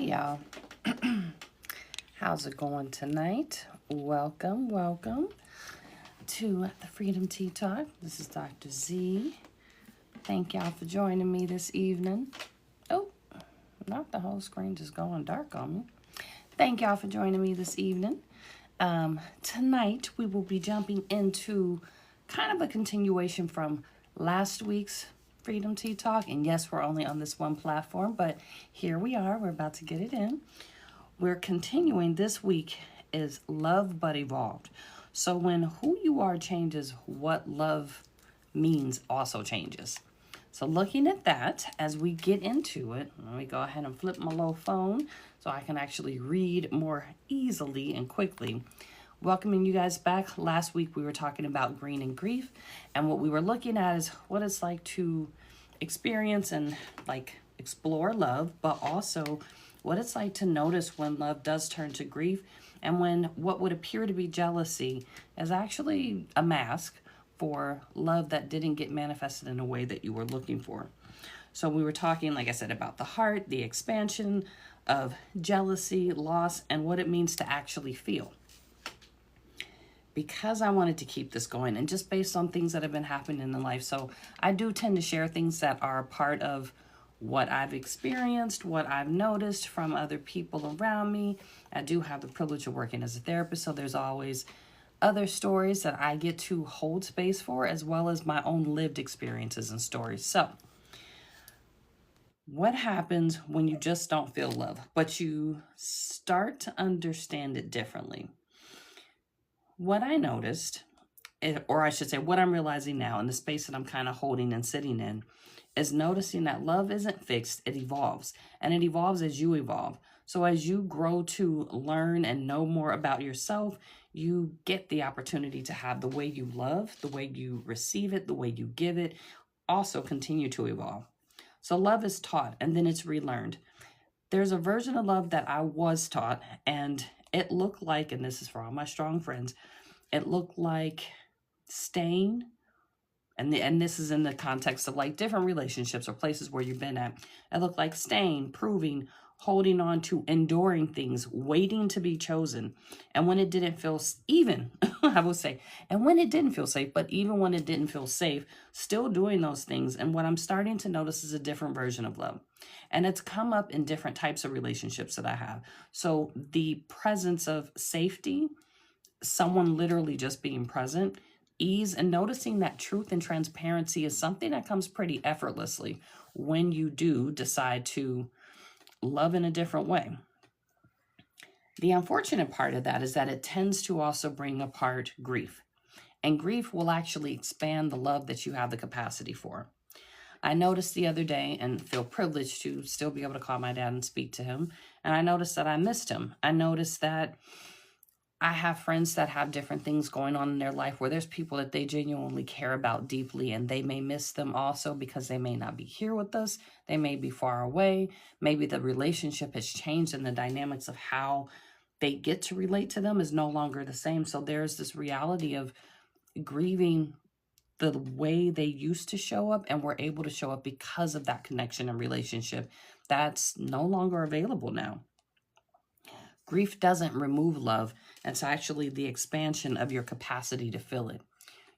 Hey y'all, how's it going tonight? Welcome to the Freedom Tea Talk. This is Dr. Z. Thank y'all for joining me this evening. Oh, not the whole screen just going dark on me. Thank y'all for joining me this evening. Tonight we will be jumping into kind of a continuation from last week's Freedom Tea Talk. And yes, we're only on this one platform, but here we are. We're about to get it in. We're continuing. This week is Love But Evolved. So when who you are changes, what love means also changes. So looking at that, as we get into it, let me go ahead and flip my little phone so I can actually read more easily and quickly. Welcoming you guys back. Last week we were talking about green and grief, and what we were looking at is what it's like to experience and explore love, but also what it's like to notice when love does turn to grief, and when what would appear to be jealousy is actually a mask for love that didn't get manifested in a way that you were looking for. So we were talking, like I said, about the heart, the expansion of jealousy, loss, and what it means to actually feel. Because I wanted to keep this going, and just based on things that have been happening in life. So I do tend to share things that are part of what I've experienced, what I've noticed from other people around me. I do have the privilege of working as a therapist, so there's always other stories that I get to hold space for, as well as my own lived experiences and stories. So what happens when you just don't feel love, but you start to understand it differently? What I noticed, or I should say what I'm realizing now in the space that I'm kind of holding and sitting in, is noticing that love isn't fixed, it evolves. And it evolves as you evolve. So as you grow to learn and know more about yourself, you get the opportunity to have the way you love, the way you receive it, the way you give it, also continue to evolve. So love is taught and then it's relearned. There's a version of love that I was taught, and it looked like, and this is for all my strong friends, it looked like staying, and this is in the context of like different relationships or places where you've been at. It looked like staying, proving, holding on to, enduring things, waiting to be chosen. And when it didn't feel even, I will say, and when it didn't feel safe, but even when it didn't feel safe, still doing those things. And what I'm starting to notice is a different version of love. And it's come up in different types of relationships that I have. So the presence of safety, someone literally just being present, ease, and noticing that truth and transparency is something that comes pretty effortlessly when you do decide to love in a different way. The unfortunate part of that is that it tends to also bring apart grief. And grief will actually expand the love that you have the capacity for. I noticed the other day, and feel privileged to still be able to call my dad and speak to him, and I noticed that I missed him. I noticed that I have friends that have different things going on in their life where there's people that they genuinely care about deeply, and they may miss them also because they may not be here with us. They may be far away. Maybe the relationship has changed and the dynamics of how they get to relate to them is no longer the same. So there's this reality of grieving the way they used to show up and were able to show up because of that connection and relationship that's no longer available now. Grief doesn't remove love. It's actually the expansion of your capacity to feel it.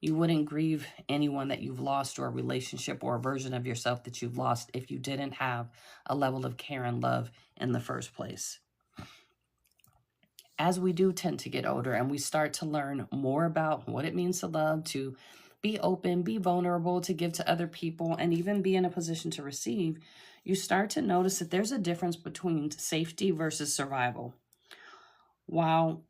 You wouldn't grieve anyone that you've lost, or a relationship or a version of yourself that you've lost, if you didn't have a level of care and love in the first place. As we do tend to get older and we start to learn more about what it means to love, to be open, be vulnerable, to give to other people, and even be in a position to receive, you start to notice that there's a difference between safety versus survival. While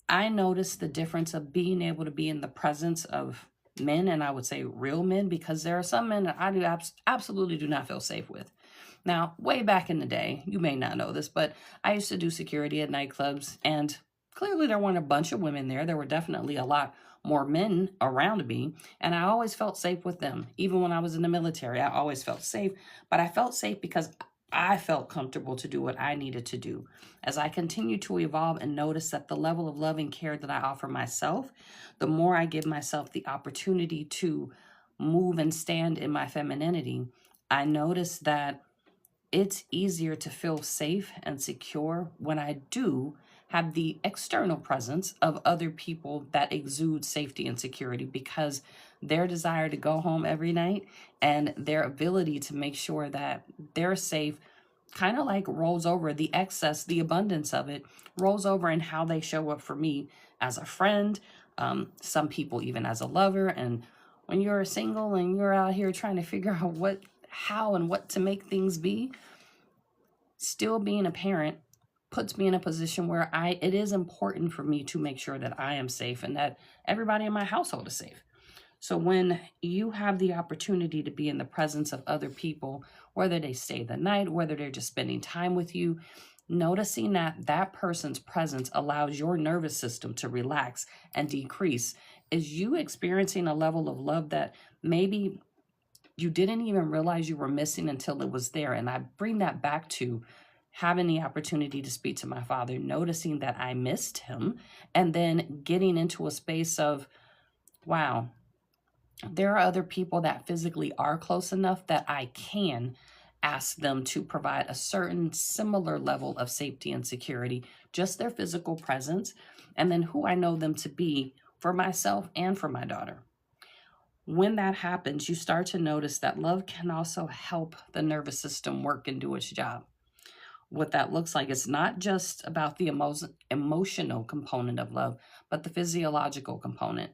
I noticed the difference of being able to be in the presence of men, and I would say real men, because there are some men that I do absolutely do not feel safe with. Now, way back in the day, you may not know this, but I used to do security at nightclubs, and clearly there weren't a bunch of women there. There were definitely a lot more men around me, and I always felt safe with them. Even when I was in the military, I always felt safe, but I felt safe because I felt comfortable to do what I needed to do. As I continue to evolve and notice that the level of love and care that I offer myself, the more I give myself the opportunity to move and stand in my femininity, I notice that it's easier to feel safe and secure when I do have the external presence of other people that exude safety and security, because their desire to go home every night and their ability to make sure that they're safe kind of like rolls over. The excess, the abundance of it rolls over in how they show up for me as a friend, some people even as a lover. And when you're single and you're out here trying to figure out how and what to make things be, still being a parent puts me in a position where it is important for me to make sure that I am safe and that everybody in my household is safe. So when you have the opportunity to be in the presence of other people, whether they stay the night, whether they're just spending time with you, noticing that that person's presence allows your nervous system to relax and decrease, is you experiencing a level of love that maybe you didn't even realize you were missing until it was there. And I bring that back to having the opportunity to speak to my father, noticing that I missed him, and then getting into a space of, wow, there are other people that physically are close enough that I can ask them to provide a certain similar level of safety and security, just their physical presence, and then who I know them to be for myself and for my daughter. When that happens, you start to notice that love can also help the nervous system work and do its job. What that looks like is not just about the emotional component of love, but the physiological component.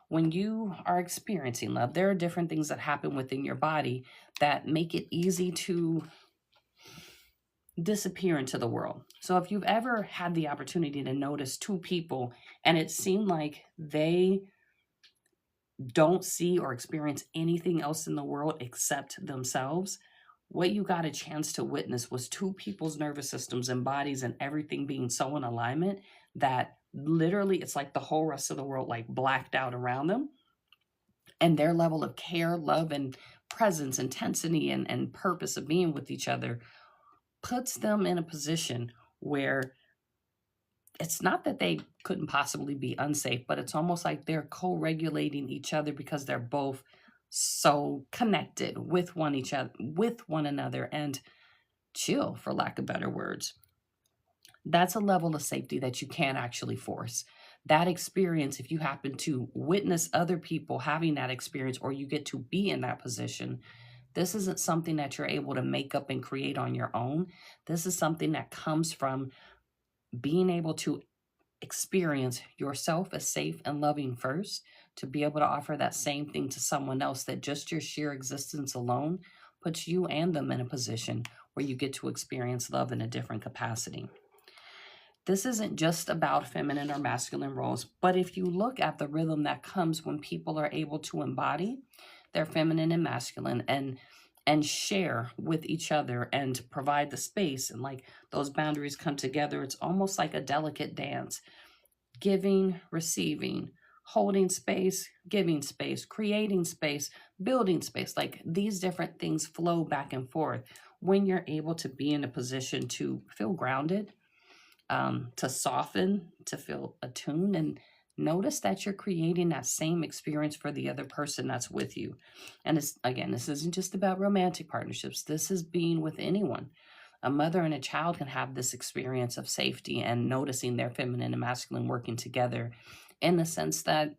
When you are experiencing love, there are different things that happen within your body that make it easy to disappear into the world. So if you've ever had the opportunity to notice two people and it seemed like they don't see or experience anything else in the world except themselves, what you got a chance to witness was two people's nervous systems and bodies and everything being so in alignment that literally it's like the whole rest of the world like blacked out around them, and their level of care, love, and presence, intensity, and purpose of being with each other puts them in a position where it's not that they couldn't possibly be unsafe, but it's almost like they're co-regulating each other because they're both so connected with one another, and chill, for lack of better words. That's a level of safety that you can't actually force. That experience, if you happen to witness other people having that experience or you get to be in that position, this isn't something that you're able to make up and create on your own. This is something that comes from being able to experience yourself as safe and loving first, to be able to offer that same thing to someone else, that just your sheer existence alone puts you and them in a position where you get to experience love in a different capacity. This isn't just about feminine or masculine roles, but if you look at the rhythm that comes when people are able to embody their feminine and masculine and share with each other and provide the space, and like those boundaries come together, it's almost like a delicate dance. Giving, receiving, holding space, giving space, creating space, building space. Like these different things flow back and forth when you're able to be in a position to feel grounded, to soften, to feel attuned, and notice that you're creating that same experience for the other person that's with you. And it's, again, this isn't just about romantic partnerships. This is being with anyone. A mother and a child can have this experience of safety and noticing their feminine and masculine working together, in the sense that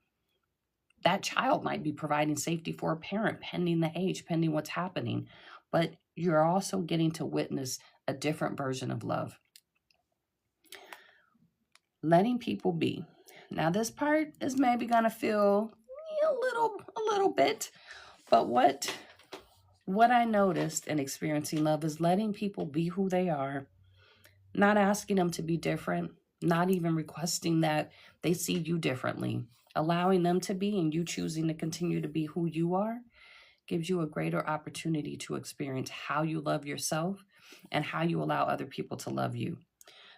that child might be providing safety for a parent, pending the age, pending what's happening. But you're also getting to witness a different version of love. Letting people be. Now, this part is maybe going to feel a little bit, but what I noticed in experiencing love is letting people be who they are, not asking them to be different, not even requesting that they see you differently. Allowing them to be and you choosing to continue to be who you are gives you a greater opportunity to experience how you love yourself and how you allow other people to love you.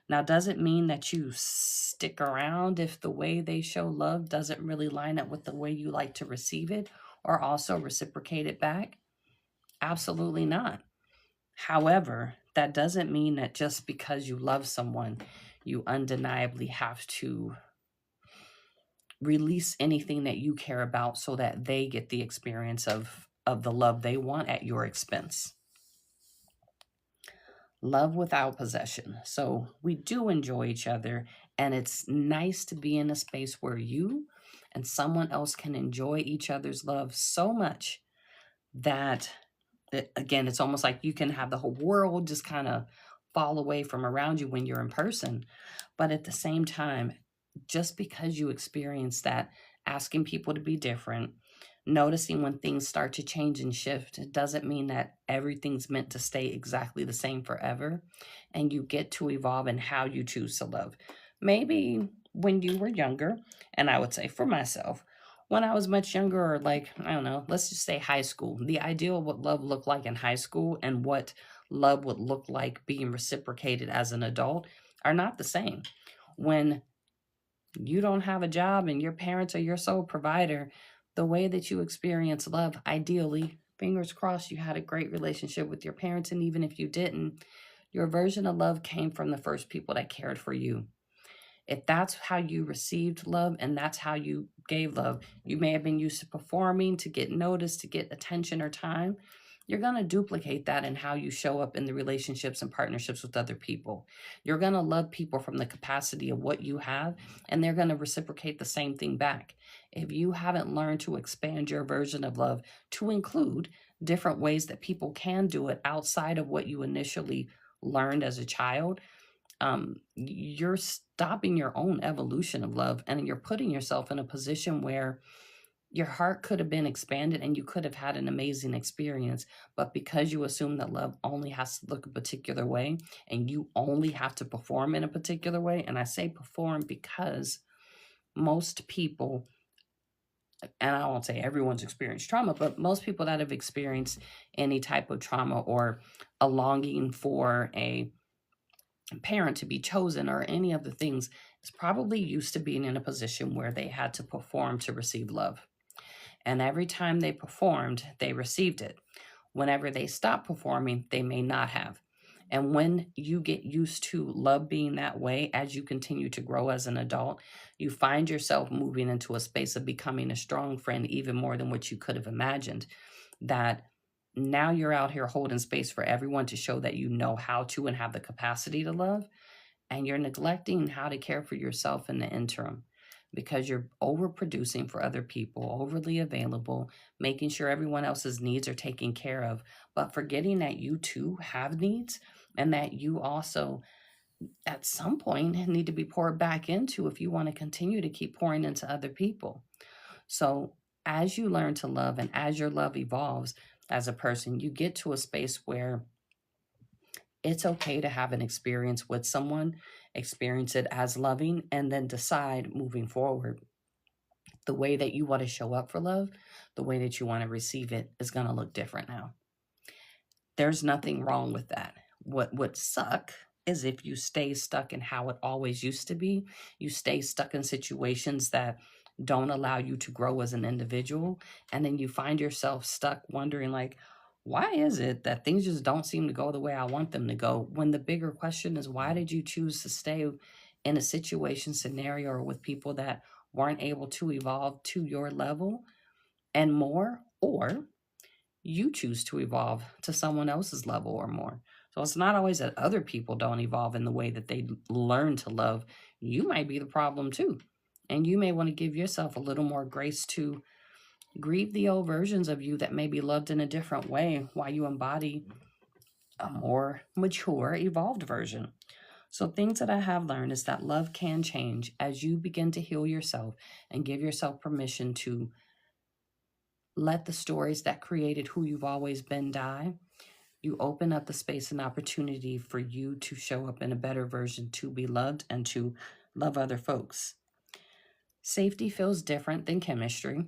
Now, does it mean that you stick around if the way they show love doesn't really line up with the way you like to receive it or also reciprocate it back? Absolutely not. However, that doesn't mean that just because you love someone, you undeniably have to release anything that you care about so that they get the experience of the love they want at your expense. love without possession. So we do enjoy each other, and it's nice to be in a space where you and someone else can enjoy each other's love so much that again, it's almost like you can have the whole world just kind of fall away from around you when you're in person. But at the same time, just because you experience that, asking people to be different, noticing when things start to change and shift, it doesn't mean that everything's meant to stay exactly the same forever. And you get to evolve in how you choose to love. Maybe when you were younger, and I would say for myself, when I was much younger, or like, I don't know, let's just say high school, the ideal of what love looked like in high school and what love would look like being reciprocated as an adult are not the same. When you don't have a job and your parents are your sole provider, the way that you experience love, ideally, fingers crossed, you had a great relationship with your parents. And even if you didn't, your version of love came from the first people that cared for you. If that's how you received love and that's how you gave love, you may have been used to performing to get noticed, to get attention or time. You're going to duplicate that in how you show up in the relationships and partnerships with other people. You're going to love people from the capacity of what you have, and they're going to reciprocate the same thing back. If you haven't learned to expand your version of love to include different ways that people can do it outside of what you initially learned as a child, you're stopping your own evolution of love, and you're putting yourself in a position where your heart could have been expanded and you could have had an amazing experience. But because you assume that love only has to look a particular way and you only have to perform in a particular way, and I say perform because most people, and I won't say everyone's experienced trauma, but most people that have experienced any type of trauma or a longing for a parent to be chosen or any of the things is probably used to being in a position where they had to perform to receive love. And every time they performed, they received it. Whenever they stopped performing, they may not have. And when you get used to love being that way, as you continue to grow as an adult, you find yourself moving into a space of becoming a strong friend even more than what you could have imagined. That now you're out here holding space for everyone to show that you know how to and have the capacity to love, and you're neglecting how to care for yourself in the interim because you're overproducing for other people, overly available, making sure everyone else's needs are taken care of, but forgetting that you too have needs and that you also at some point need to be poured back into if you want to continue to keep pouring into other people. So as you learn to love and as your love evolves as a person, you get to a space where it's okay to have an experience with someone, experience it as loving, and then decide moving forward the way that you want to show up for love, the way that you want to receive it is going to look different now. There's nothing wrong with that. What would suck is if you stay stuck in how it always used to be. You stay stuck in situations that don't allow you to grow as an individual. And then you find yourself stuck wondering, like, why is it that things just don't seem to go the way I want them to go? When the bigger question is, why did you choose to stay in a situation, scenario, or with people that weren't able to evolve to your level and more? Or you choose to evolve to someone else's level or more. So it's not always that other people don't evolve in the way that they learn to love. You might be the problem too. And you may want to give yourself a little more grace to grieve the old versions of you that may be loved in a different way while you embody a more mature, evolved version. So, things that I have learned is that love can change as you begin to heal yourself and give yourself permission to let the stories that created who you've always been die. You open up the space and opportunity for you to show up in a better version, to be loved and to love other folks. Safety feels different than chemistry.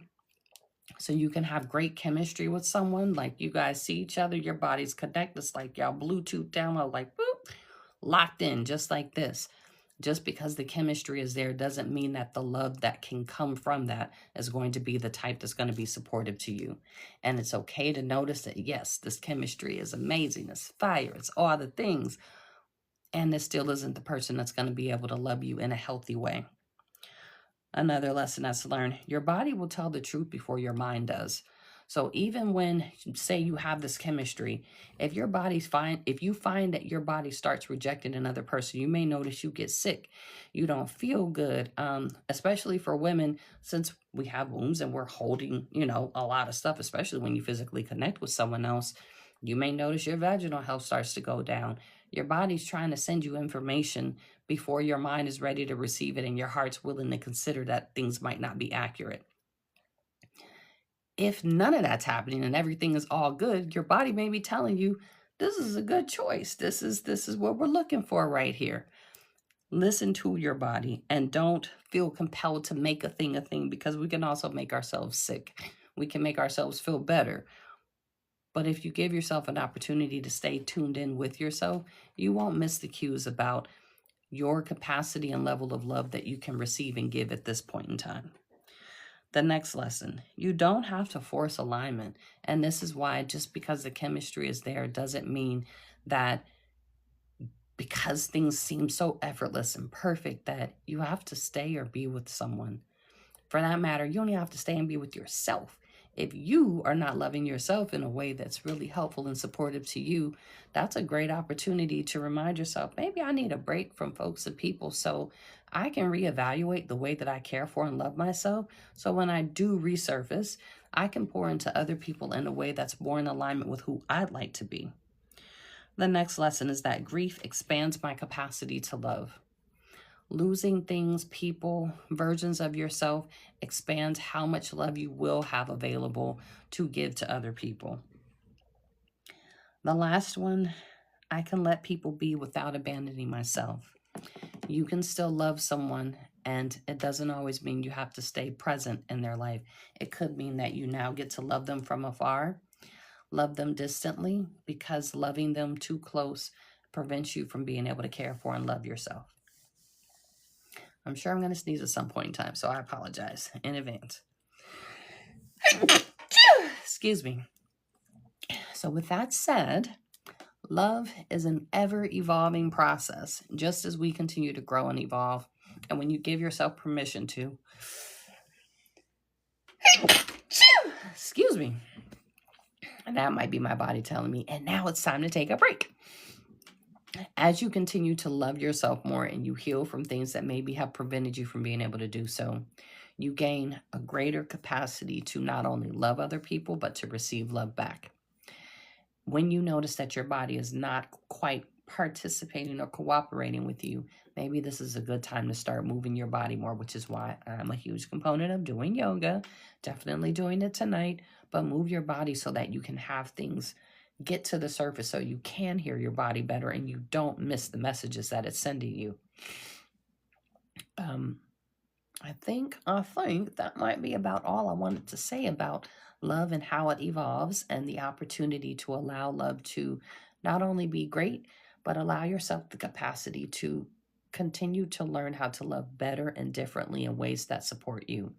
So you can have great chemistry with someone, like you guys see each other, your bodies connect. It's like y'all Bluetooth download, like boop, locked in, just like this. Just because the chemistry is there doesn't mean that the love that can come from that is going to be the type that's going to be supportive to you. And it's okay to notice that, yes, this chemistry is amazing, it's fire, it's all the things. And this still isn't the person that's going to be able to love you in a healthy way. Another lesson that's learned, your body will tell the truth before your mind does. So even when, say, you have this chemistry, if your body's fine, if you find that your body starts rejecting another person, you may notice you get sick. You don't feel good, especially for women, since we have wombs and we're holding, a lot of stuff, especially when you physically connect with someone else. You may notice your vaginal health starts to go down. Your body's trying to send you information before your mind is ready to receive it and your heart's willing to consider that things might not be accurate. If none of that's happening and everything is all good, your body may be telling you, this is a good choice. This is what we're looking for right here. Listen to your body and don't feel compelled to make a thing, because we can also make ourselves sick. We can make ourselves feel better. But if you give yourself an opportunity to stay tuned in with yourself, you won't miss the cues about your capacity and level of love that you can receive and give at this point in time. The next lesson, you don't have to force alignment. And this is why, just because the chemistry is there doesn't mean that because things seem so effortless and perfect that you have to stay or be with someone. For that matter, you only have to stay and be with yourself. If you are not loving yourself in a way that's really helpful and supportive to you, that's a great opportunity to remind yourself, maybe I need a break from folks and people so I can reevaluate the way that I care for and love myself. So when I do resurface, I can pour into other people in a way that's more in alignment with who I'd like to be. The next lesson is that grief expands my capacity to love. Losing things, people, versions of yourself expands how much love you will have available to give to other people. The last one, I can let people be without abandoning myself. You can still love someone, and it doesn't always mean you have to stay present in their life. It could mean that you now get to love them from afar, love them distantly, because loving them too close prevents you from being able to care for and love yourself. I'm sure I'm going to sneeze at some point in time, so I apologize in advance. Excuse me. So with that said, love is an ever-evolving process, just as we continue to grow and evolve. And when you give yourself permission to, excuse me, and that might be my body telling me, and now it's time to take a break. As you continue to love yourself more and you heal from things that maybe have prevented you from being able to do so, you gain a greater capacity to not only love other people, but to receive love back. When you notice that your body is not quite participating or cooperating with you, maybe this is a good time to start moving your body more, which is why I'm a huge component of doing yoga. Definitely doing it tonight, but move your body so that you can have things get to the surface so you can hear your body better and you don't miss the messages that it's sending you. I think that might be about all I wanted to say about love and how it evolves and the opportunity to allow love to not only be great, but allow yourself the capacity to continue to learn how to love better and differently in ways that support you.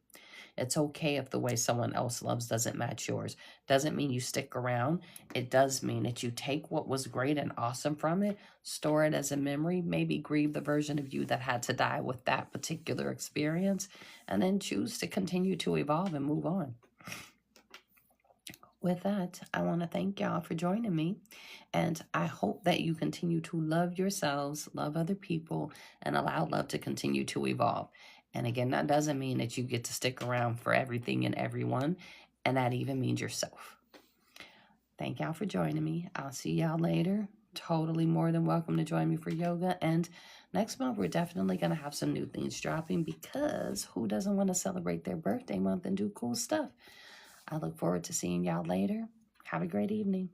It's okay if the way someone else loves doesn't match yours. Doesn't mean you stick around. It does mean that you take what was great and awesome from it, store it as a memory, maybe grieve the version of you that had to die with that particular experience, and then choose to continue to evolve and move on. With that, I want to thank y'all for joining me, and I hope that you continue to love yourselves, love other people, and allow love to continue to evolve. And again, that doesn't mean that you get to stick around for everything and everyone, and that even means yourself. Thank y'all for joining me. I'll see y'all later. Totally more than welcome to join me for yoga. And next month, we're definitely going to have some new things dropping, because who doesn't want to celebrate their birthday month and do cool stuff? I look forward to seeing y'all later. Have a great evening.